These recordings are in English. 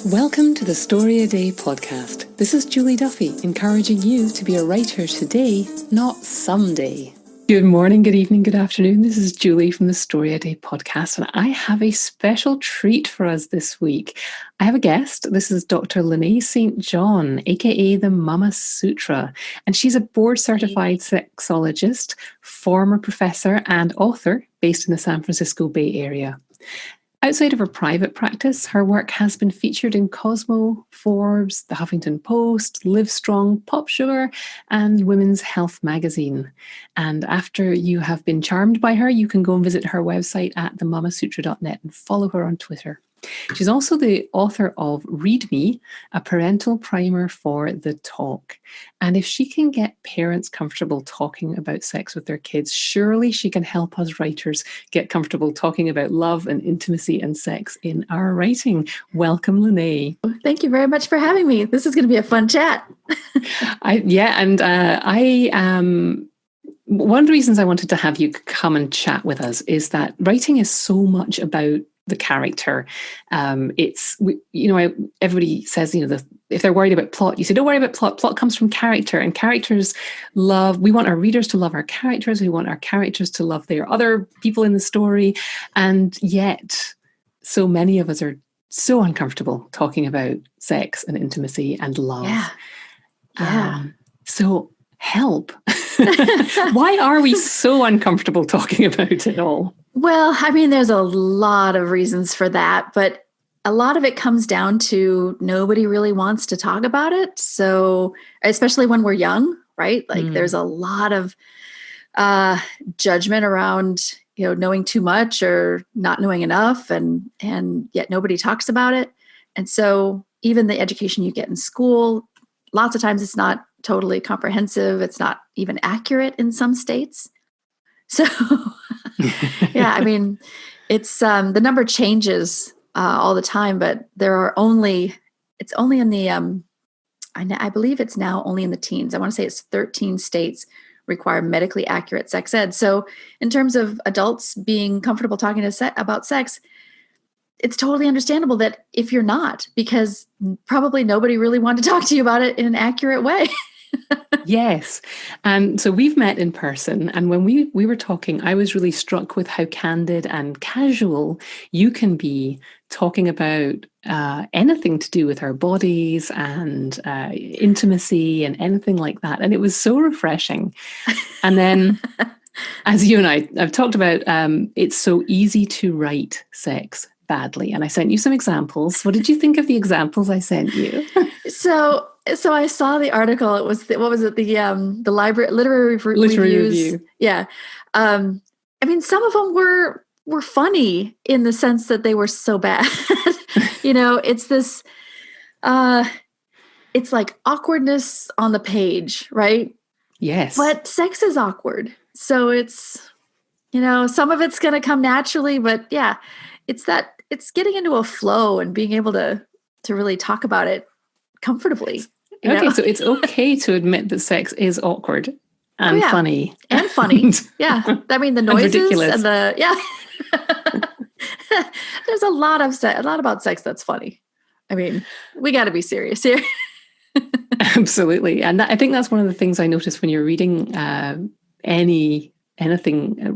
Welcome to the Story a Day podcast. This is Julie Duffy, encouraging you to be a writer today, not someday. Good morning, good evening, good afternoon. This is Julie from the Story a Day podcast, and I have a special treat for us this week. I have a guest. This is Dr. Lanae St. John, aka the Mama Sutra, and she's a board-certified sexologist, former professor, and author based in the San Francisco Bay Area. Outside of her private practice, her work has been featured in Cosmo, Forbes, The Huffington Post, Livestrong, Pop Sugar, and Women's Health magazine. And after you have been charmed by her, you can go and visit her website at themamasutra.net and follow her on Twitter. She's also the author of Read Me, a parental primer for the talk. And if she can get parents comfortable talking about sex with their kids, surely she can help us writers get comfortable talking about love and intimacy and sex in our writing. Welcome, Lanae. Thank you very much for having me. This is going to be a fun chat. One of the reasons I wanted to have you come and chat with us is that writing is so much about the character. Everybody says, if they're worried about plot, you say, don't worry about plot. Plot comes from character, and characters we want our readers to love our characters. We want our characters to love their other people in the story. And yet so many of us are so uncomfortable talking about sex and intimacy and love. Yeah. So help. Why are we so uncomfortable talking about it all? Well, I mean, there's a lot of reasons for that, but a lot of it comes down to nobody really wants to talk about it. So, especially when we're young, right? There's a lot of judgment around, knowing too much or not knowing enough, and yet nobody talks about it. And so even the education you get in school, lots of times it's not totally comprehensive. It's not even accurate in some states. So, yeah, I mean, it's the number changes all the time, but it's only in the, I believe it's now only in the teens. I want to say it's 13 states require medically accurate sex ed. So in terms of adults being comfortable talking about sex, it's totally understandable that if you're not, because probably nobody really wanted to talk to you about it in an accurate way. Yes. And so we've met in person. And when we were talking, I was really struck with how candid and casual you can be talking about anything to do with our bodies and intimacy and anything like that. And it was so refreshing. And then, as you and I've talked about, it's so easy to write sex badly. And I sent you some examples. What did you think of the examples I sent you? So I saw the article. It was the library literary reviews. Review. Yeah. I mean, some of them were funny in the sense that they were so bad. It's this, it's like awkwardness on the page, right? Yes. But sex is awkward. So it's, some of it's going to come naturally, but yeah, it's getting into a flow and being able to really talk about it comfortably. Okay, so it's okay to admit that sex is awkward and funny. And funny. Yeah. I mean, the noises and there's a lot about sex that's funny. I mean, we got to be serious here. Absolutely. And I think that's one of the things I noticed when you're reading anything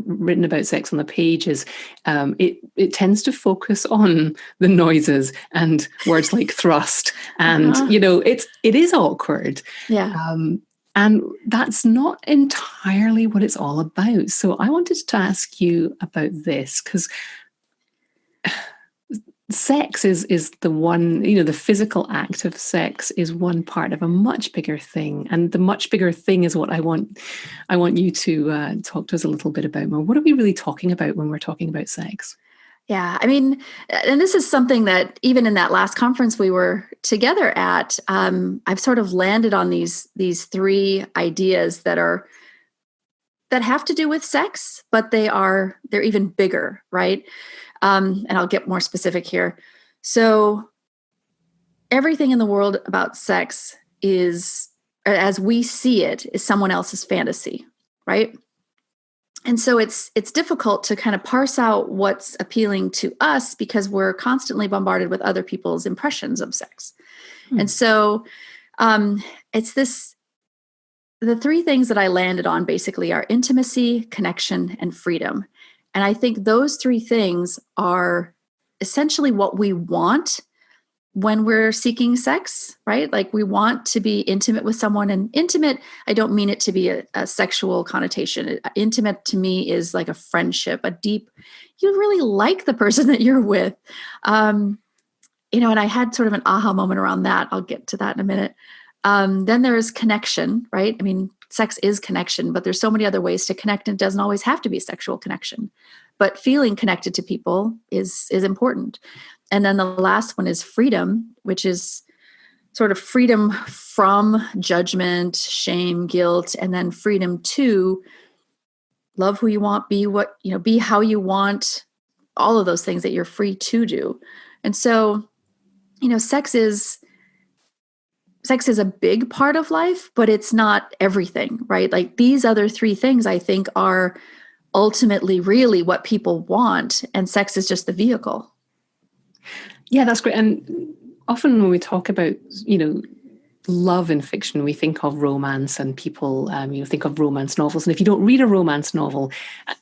written about sex on the page is it tends to focus on the noises and words like thrust and it is awkward. And that's not entirely what it's all about. So I wanted to ask you about this, because sex is the one, the physical act of sex is one part of a much bigger thing. And the much bigger thing is what I want you to talk to us a little bit about more. What are we really talking about when we're talking about sex? Yeah, I mean, and this is something that even in that last conference we were together at, I've sort of landed on these three ideas that have to do with sex, but they're even bigger, right? And I'll get more specific here. So everything in the world about sex is, as we see it, is someone else's fantasy, right? And so it's difficult to kind of parse out what's appealing to us because we're constantly bombarded with other people's impressions of sex. And so it's this, the three things that I landed on basically are intimacy, connection, and freedom. And I think those three things are essentially what we want when we're seeking sex, right? Like we want to be intimate with someone, and intimate, I don't mean it to be a sexual connotation. Intimate to me is like a friendship, a deep, you really like the person that you're with. And I had sort of an aha moment around that. I'll get to that in a minute. Then there's connection, right? I mean, sex is connection, but there's so many other ways to connect, and it doesn't always have to be sexual connection. But feeling connected to people is important. And then the last one is freedom, which is sort of freedom from judgment, shame, guilt, and then freedom to love who you want, be how you want, all of those things that you're free to do. And so, sex is a big part of life, but it's not everything, right? Like these other three things I think are ultimately really what people want, and sex is just the vehicle. Yeah, that's great. And often when we talk about, love in fiction, we think of romance, and people, think of romance novels. And if you don't read a romance novel,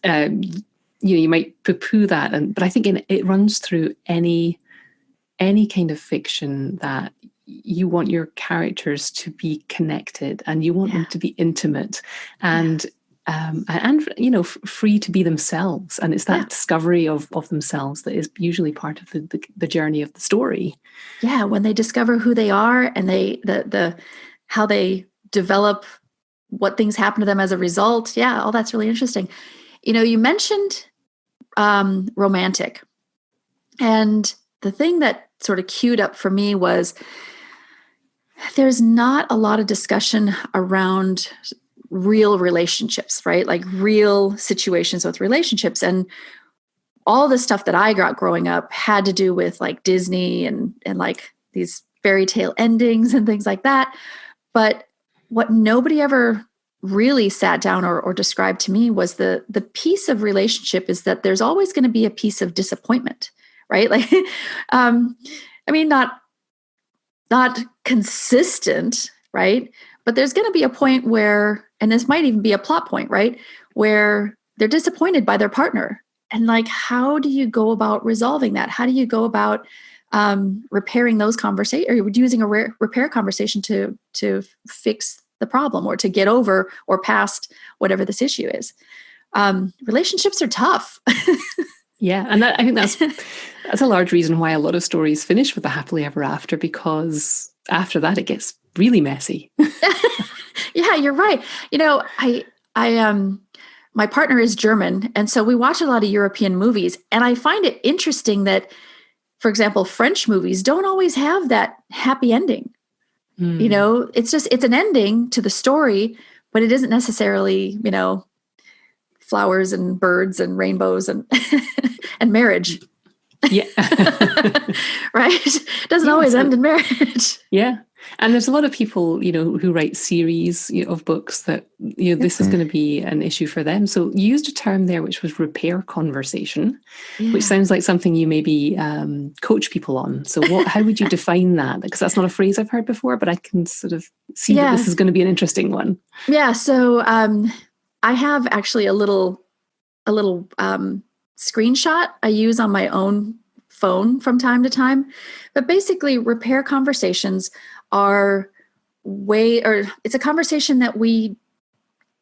you might poo-poo that. But I think it runs through any kind of fiction that you want your characters to be connected, and you want them to be intimate, and free to be themselves. And it's that discovery of themselves that is usually part of the journey of the story. Yeah, when they discover who they are, and how they develop, what things happen to them as a result. Yeah, all that's really interesting. You mentioned romantic, and the thing that sort of queued up for me was there's not a lot of discussion around real relationships, right? Like real situations with relationships. And all the stuff that I got growing up had to do with like Disney and like these fairy tale endings and things like that. But what nobody ever really sat down or described to me was the piece of relationship is that there's always going to be a piece of disappointment, right? Like, not consistent, right? But there's going to be a point where, and this might even be a plot point, right? Where they're disappointed by their partner. And like, how do you go about resolving that? How do you go about repairing those conversations, or using a repair conversation to fix the problem, or to get over or past whatever this issue is? Relationships are tough. Yeah, and I think that's a large reason why a lot of stories finish with a happily ever after, because after that it gets really messy. Yeah, you're right. My partner is German, and so we watch a lot of European movies, and I find it interesting that, for example, French movies don't always have that happy ending. It's an ending to the story, but it isn't necessarily, flowers and birds and rainbows and and marriage. Yeah. Right? It doesn't always end in marriage. Yeah. And there's a lot of people, who write series of books that, this is going to be an issue for them. So you used a term there, which was repair conversation, which sounds like something you maybe coach people on. So how would you define that? Because that's not a phrase I've heard before, but I can sort of see that this is going to be an interesting one. Yeah. So I have actually a little screenshot I use on my own phone from time to time. But basically, repair conversations it's a conversation that we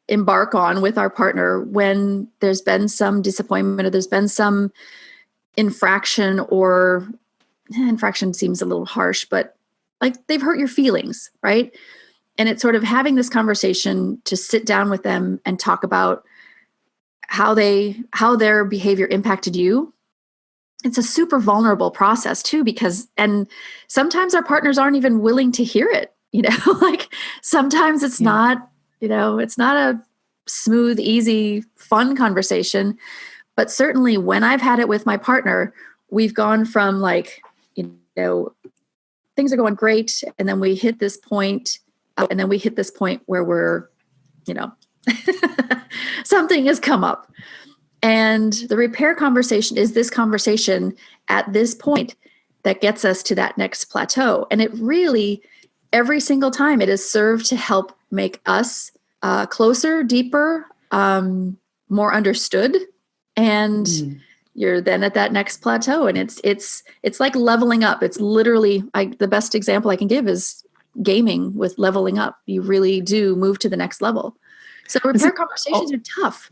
embark on with our partner when there's been some disappointment, or there's been some infraction, or infraction seems a little harsh, but like they've hurt your feelings, right? And it's sort of having this conversation to sit down with them and talk about how their behavior impacted you. It's a super vulnerable process too, and sometimes our partners aren't even willing to hear it. Like sometimes it's not, it's not a smooth, easy, fun conversation. But certainly when I've had it with my partner, we've gone from like, things are going great. And then we hit this point, where we're, something has come up. And the repair conversation is this conversation at this point that gets us to that next plateau. And it really, every single time, it has served to help make us closer, deeper, more understood. And you're then at that next plateau, and it's like leveling up. It's literally, the best example I can give is gaming with leveling up. You really do move to the next level. So repair conversations are tough.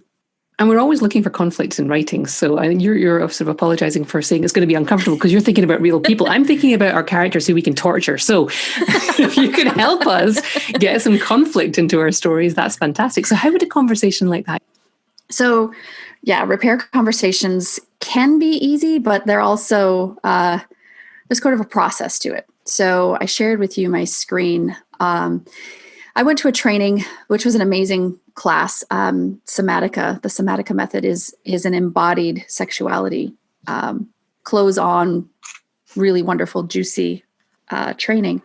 And we're always looking for conflict in writing. So you're sort of apologizing for saying it's going to be uncomfortable because you're thinking about real people. I'm thinking about our characters who we can torture. So if you could help us get some conflict into our stories, that's fantastic. So how would a conversation like that? So yeah, repair conversations can be easy, but they're also, there's sort of a process to it. So I shared with you my screen. I went to a training, which was an amazing class. Somatica, the Somatica method is an embodied sexuality, clothes on, really wonderful, juicy training.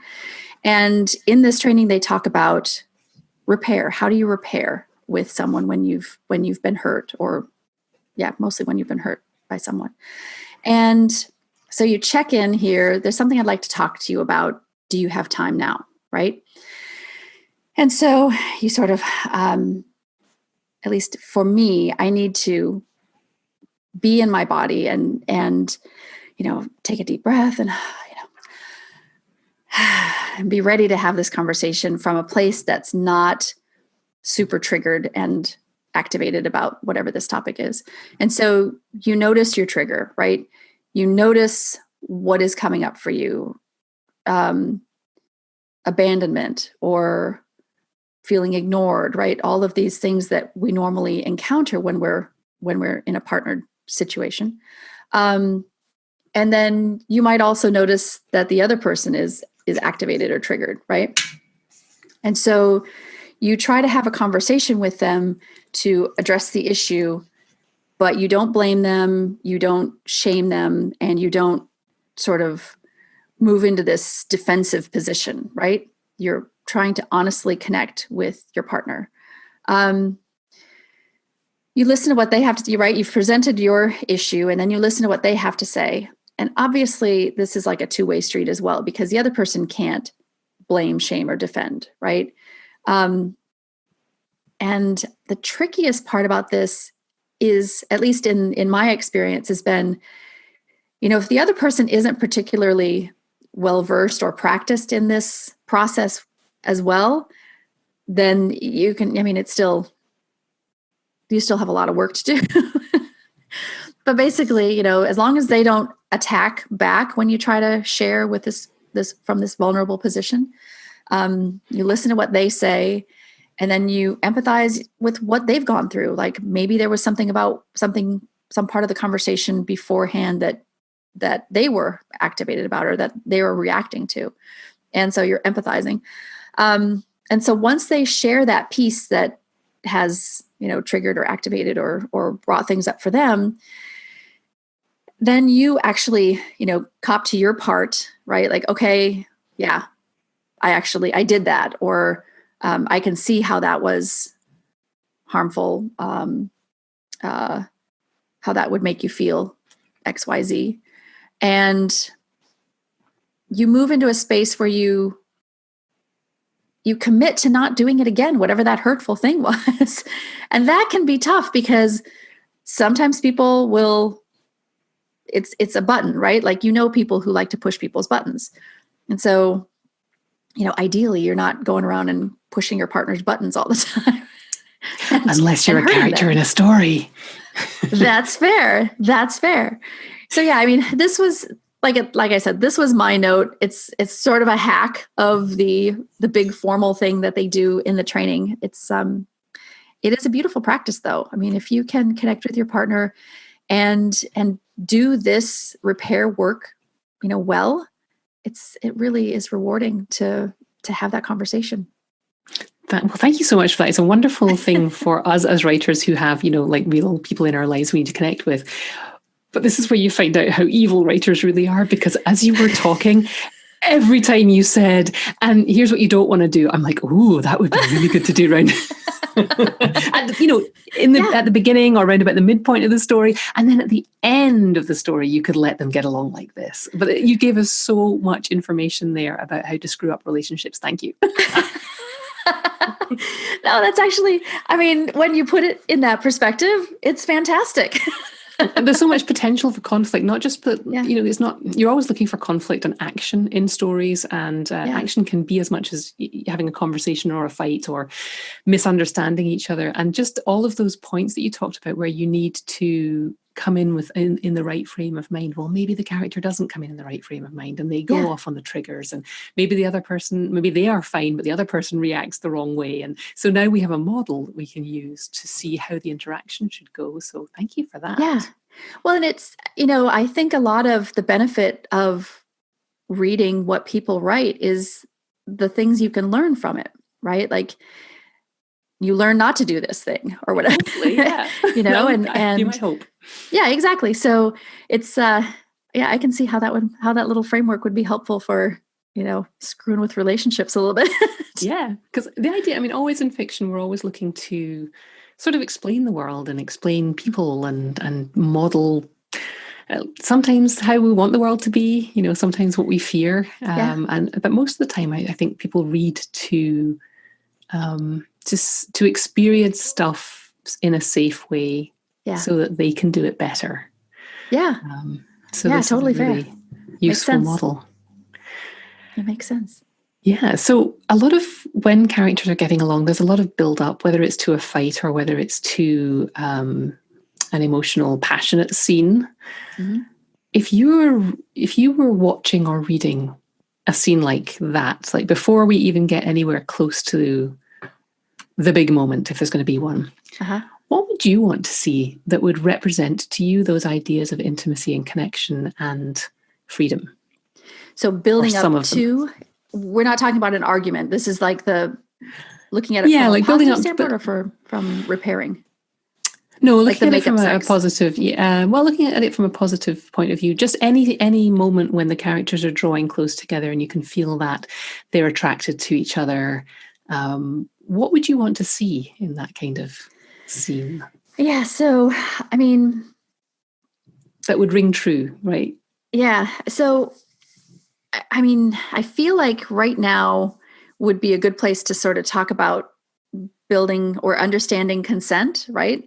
And in this training, they talk about repair. How do you repair with someone when you've been hurt, or mostly when you've been hurt by someone? And so you check in here. There's something I'd like to talk to you about. Do you have time now? Right? And so you sort of, at least for me, I need to be in my body and take a deep breath and and be ready to have this conversation from a place that's not super triggered and activated about whatever this topic is. And so you notice your trigger, right? You notice what is coming up for you, abandonment or feeling ignored, right? All of these things that we normally encounter when we're in a partnered situation. And then you might also notice that the other person is activated or triggered, right? And so you try to have a conversation with them to address the issue, but you don't blame them, you don't shame them, and you don't sort of move into this defensive position, right? You're trying to honestly connect with your partner. You listen to what they have to do, right? You've presented your issue, and then you listen to what they have to say. And obviously, this is like a two-way street as well, because the other person can't blame, shame, or defend, right? And the trickiest part about this is, at least in my experience, has been, if the other person isn't particularly well-versed or practiced in this process as well, then you can, you still have a lot of work to do. But basically, as long as they don't attack back when you try to share with this from this vulnerable position, you listen to what they say, and then you empathize with what they've gone through. Like maybe there was something about some part of the conversation beforehand that they were activated about, or that they were reacting to. And so you're empathizing. And so once they share that piece that has, triggered or activated or brought things up for them, then you actually, cop to your part, right? Like, okay, yeah, I did that. Or I can see how that was harmful, how that would make you feel X, Y, Z. And you move into a space where you commit to not doing it again, whatever that hurtful thing was. And that can be tough, because sometimes people will, it's a button, right? Like, people who like to push people's buttons. And so, ideally you're not going around and pushing your partner's buttons all the time. Unless you're a character in a story. That's fair. So yeah, this was, like I said, this was my note. It's sort of a hack of the big formal thing that they do in the training. It is a beautiful practice, though. If you can connect with your partner and do this repair work, well, it really is rewarding to have that conversation. Well, thank you so much for that. It's a wonderful thing for us as writers who have, like real people in our lives we need to connect with. But this is where you find out how evil writers really are, because as you were talking, every time you said, and here's what you don't want to do, I'm like, ooh, that would be really good to do right now. At the beginning or around about the midpoint of the story, and then at the end of the story, you could let them get along like this. But you gave us so much information there about how to screw up relationships. Thank you. No, that's actually, when you put it in that perspective, it's fantastic. There's so much potential for conflict, not just that, it's not, you're always looking for conflict and action in stories, and action can be as much as having a conversation or a fight or misunderstanding each other. And just all of those points that you talked about where you need to come in in the right frame of mind. Well, maybe the character doesn't come in the right frame of mind and they go off on the triggers, and maybe the other person, maybe they are fine, but the other person reacts the wrong way. And so now we have a model that we can use to see how the interaction should go. So thank you for that. Yeah. Well, and it's, I think a lot of the benefit of reading what people write is the things you can learn from it, right? Like, you learn not to do this thing or whatever. Yeah. You might hope. Yeah, exactly. So it's I can see how that little framework would be helpful for, screwing with relationships a little bit. Yeah, because the idea, always in fiction, we're always looking to sort of explain the world and explain people and model sometimes how we want the world to be, sometimes what we fear. But most of the time, I think people read to just to experience stuff in a safe way, so that they can do it better. Yeah. This totally is a really fair. Useful model. It makes sense. Yeah. So a lot of when characters are getting along, there's a lot of build up, whether it's to a fight or whether it's to an emotional, passionate scene. Mm-hmm. If you were watching or reading a scene like that, like before we even get anywhere close to the big moment, if there's going to be one, what would you want to see that would represent to you those ideas of intimacy and connection and freedom? So building up to, we're not talking about an argument. This is like looking at it from a positive standpoint, or from repairing? No, looking at it from a positive, looking at it from a positive point of view, just any moment when the characters are drawing close together and you can feel that they're attracted to each other. What would you want to see in that kind of scene? Yeah, so, that would ring true, right? Yeah, so, I feel like right now would be a good place to sort of talk about building or understanding consent, right?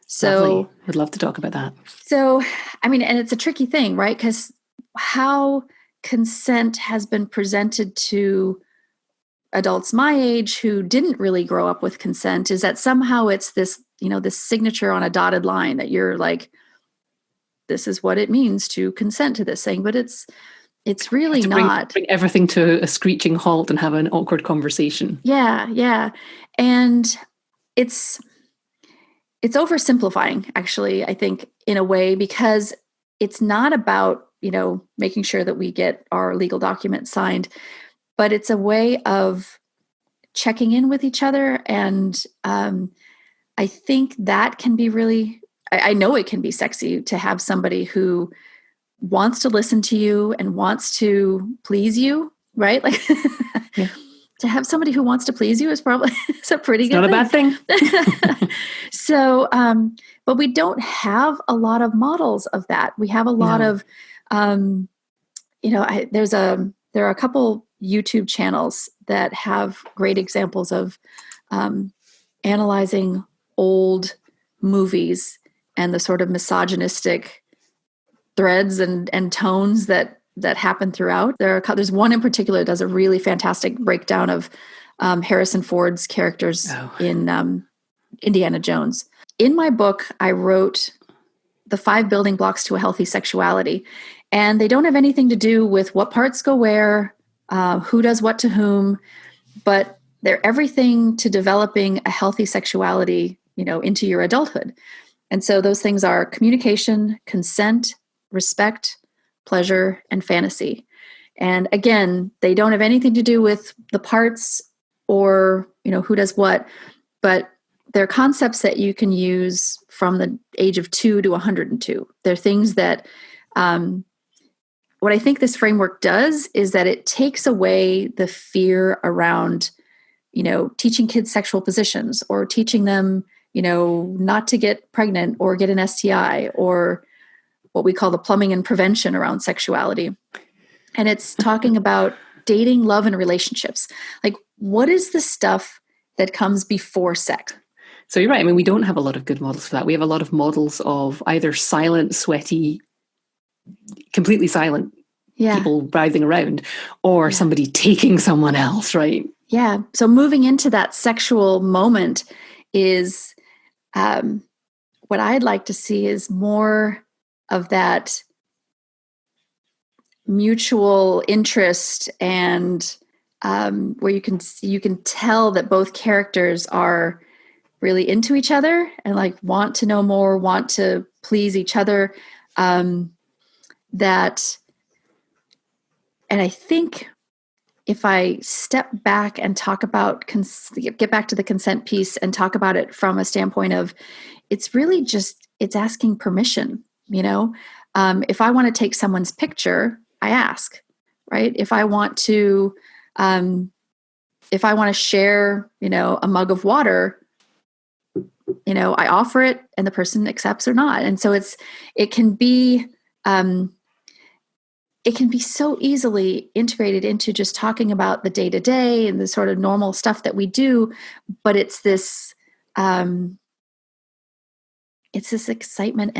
So, lovely. Would love to talk about that. So, and it's a tricky thing, right? Because how consent has been presented to adults my age who didn't really grow up with consent is that somehow it's this, this signature on a dotted line that you're like, this is what it means to consent to this thing. But it's really not. Bring everything to a screeching halt and have an awkward conversation. Yeah. And it's oversimplifying, actually, I think, in a way, because it's not about, making sure that we get our legal documents signed, but it's a way of checking in with each other. And I think that can be really, I know it can be sexy to have somebody who wants to listen to you and wants to please you, right? Like, yeah. To have somebody who wants to please you is probably a pretty good thing. Not a bad thing. So, but we don't have a lot of models of that. We have a lot of, there are a couple YouTube channels that have great examples of analyzing old movies and the sort of misogynistic threads and tones that happen throughout. There's one in particular that does a really fantastic breakdown of Harrison Ford's characters in Indiana Jones. In my book, I wrote the 5 building blocks to a healthy sexuality, and they don't have anything to do with what parts go where, who does what to whom, but they're everything to developing a healthy sexuality, into your adulthood. And so those things are communication, consent, respect, pleasure, and fantasy. And again, they don't have anything to do with the parts or, who does what, but they're concepts that you can use from the age of 2 to 102. They're things that, what I think this framework does is that it takes away the fear around teaching kids sexual positions, or teaching them, not to get pregnant or get an STI, or what we call the plumbing and prevention around sexuality. And it's talking about dating, love, and relationships. Like, what is the stuff that comes before sex? So you're right. I mean, we don't have a lot of good models for that. We have a lot of models of either silent, sweaty, completely silent people writhing around, or somebody taking someone else, right? Yeah. So moving into that sexual moment is what I'd like to see is more of that mutual interest, and where you can tell that both characters are really into each other and like want to know more, want to please each other. And I think if I step back and talk about, get back to the consent piece and talk about it from a standpoint of, it's really just, it's asking permission, if I want to take someone's picture, I ask, right? If I want to share, a mug of water, I offer it and the person accepts or not. And so it can be so easily integrated into just talking about the day-to-day and the sort of normal stuff that we do. But it's this excitement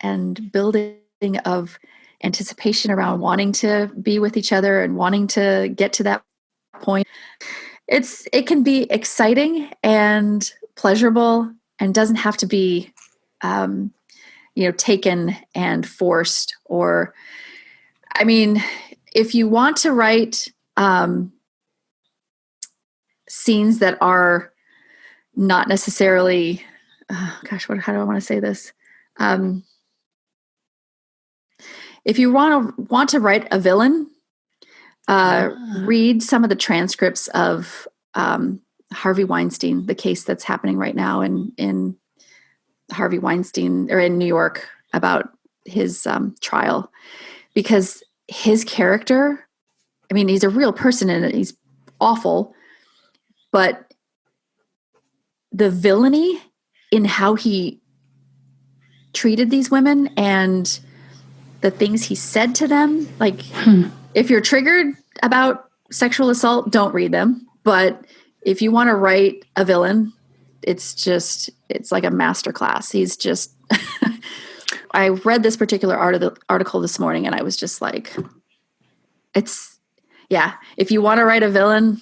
and building of anticipation around wanting to be with each other and wanting to get to that point. It can be exciting and pleasurable, and doesn't have to be, taken and forced. Or, I mean, if you want to write scenes that are not necessarily, how do I want to say this? If you want to write a villain, read some of the transcripts of Harvey Weinstein, the case that's happening right now in Harvey Weinstein, or in New York, about his trial, because his character, I mean, he's a real person and he's awful, but the villainy in how he treated these women and the things he said to them, like, if you're triggered about sexual assault, don't read them. But if you want to write a villain, it's like a masterclass. He's just, I read this particular article this morning and I was just like, if you want to write a villain,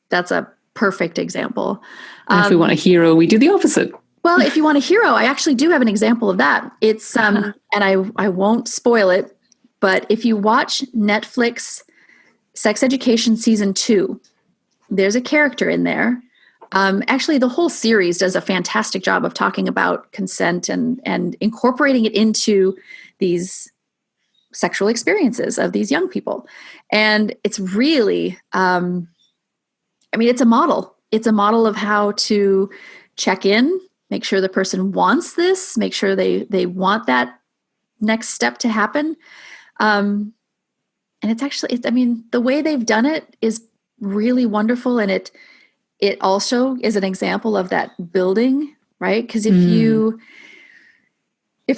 that's a perfect example. And if we want a hero, we do the opposite. Well, if you want a hero, I actually do have an example of that. It's, and I won't spoil it, but if you watch Netflix Sex Education Season 2, there's a character in there. Actually, the whole series does a fantastic job of talking about consent and incorporating it into these sexual experiences of these young people. And it's really, it's a model. It's a model of how to check in, make sure the person wants this, make sure they want that next step to happen. And it's actually, the way they've done it is really wonderful. And it also is an example of that building, right? Because if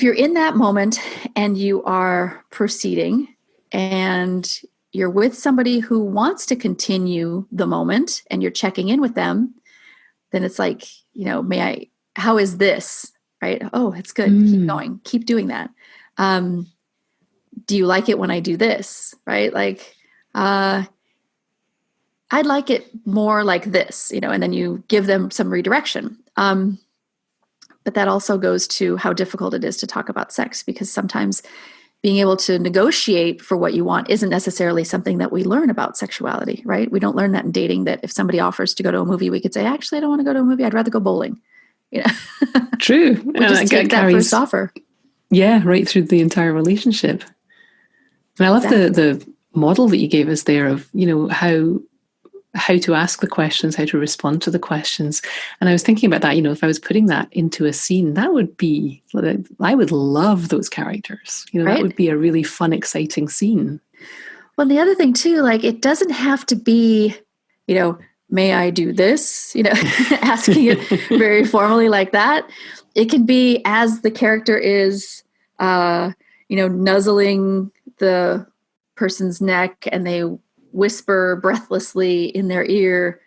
you're in that moment and you are proceeding and you're with somebody who wants to continue the moment and you're checking in with them, then it's like, how is this? Right? Oh, it's good. Keep going. Keep doing that. Do you like it when I do this? Right? Like, I'd like it more like this, and then you give them some redirection. But that also goes to how difficult it is to talk about sex, because sometimes being able to negotiate for what you want isn't necessarily something that we learn about sexuality, right? We don't learn that in dating, that if somebody offers to go to a movie, we could say, actually, I don't want to go to a movie. I'd rather go bowling. True. We just take that first offer. Yeah, right through the entire relationship. And I love the model that you gave us there of, how to ask the questions, how to respond to the questions. And I was thinking about that, if I was putting that into a scene, that would be, I would love those characters. Right? That would be a really fun, exciting scene. Well, the other thing too, like, it doesn't have to be, may I do this? Asking it very formally like that. It can be as the character is, nuzzling the person's neck and they whisper breathlessly in their ear,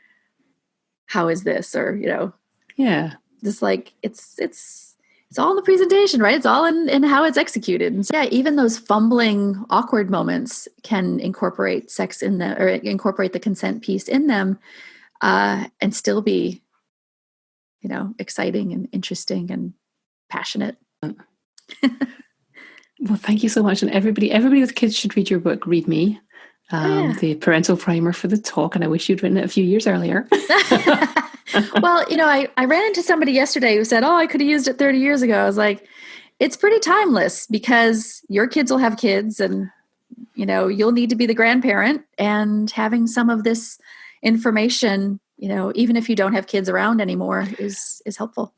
how is this? Or, just like it's all in the presentation, right? It's all in how it's executed. And so, even those fumbling, awkward moments can incorporate sex in them, or incorporate the consent piece in them, and still be, exciting and interesting and passionate. Well, thank you so much. And everybody with kids should read your book, Read Me, the parental primer for the talk. And I wish you'd written it a few years earlier. Well, I ran into somebody yesterday who said, I could have used it 30 years ago. I was like, it's pretty timeless because your kids will have kids and, you'll need to be the grandparent, and having some of this information, even if you don't have kids around anymore, is helpful.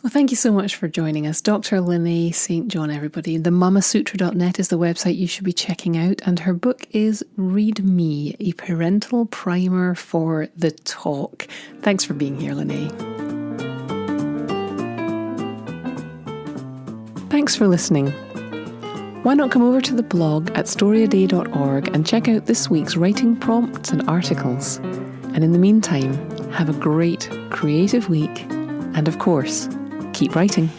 Well, thank you so much for joining us. Dr. Lanae St. John, everybody. The Mamasutra.net is the website you should be checking out. And her book is Read Me, a parental primer for the talk. Thanks for being here, Lanae. Thanks for listening. Why not come over to the blog at storyaday.org and check out this week's writing prompts and articles. And in the meantime, have a great creative week. And of course, keep writing.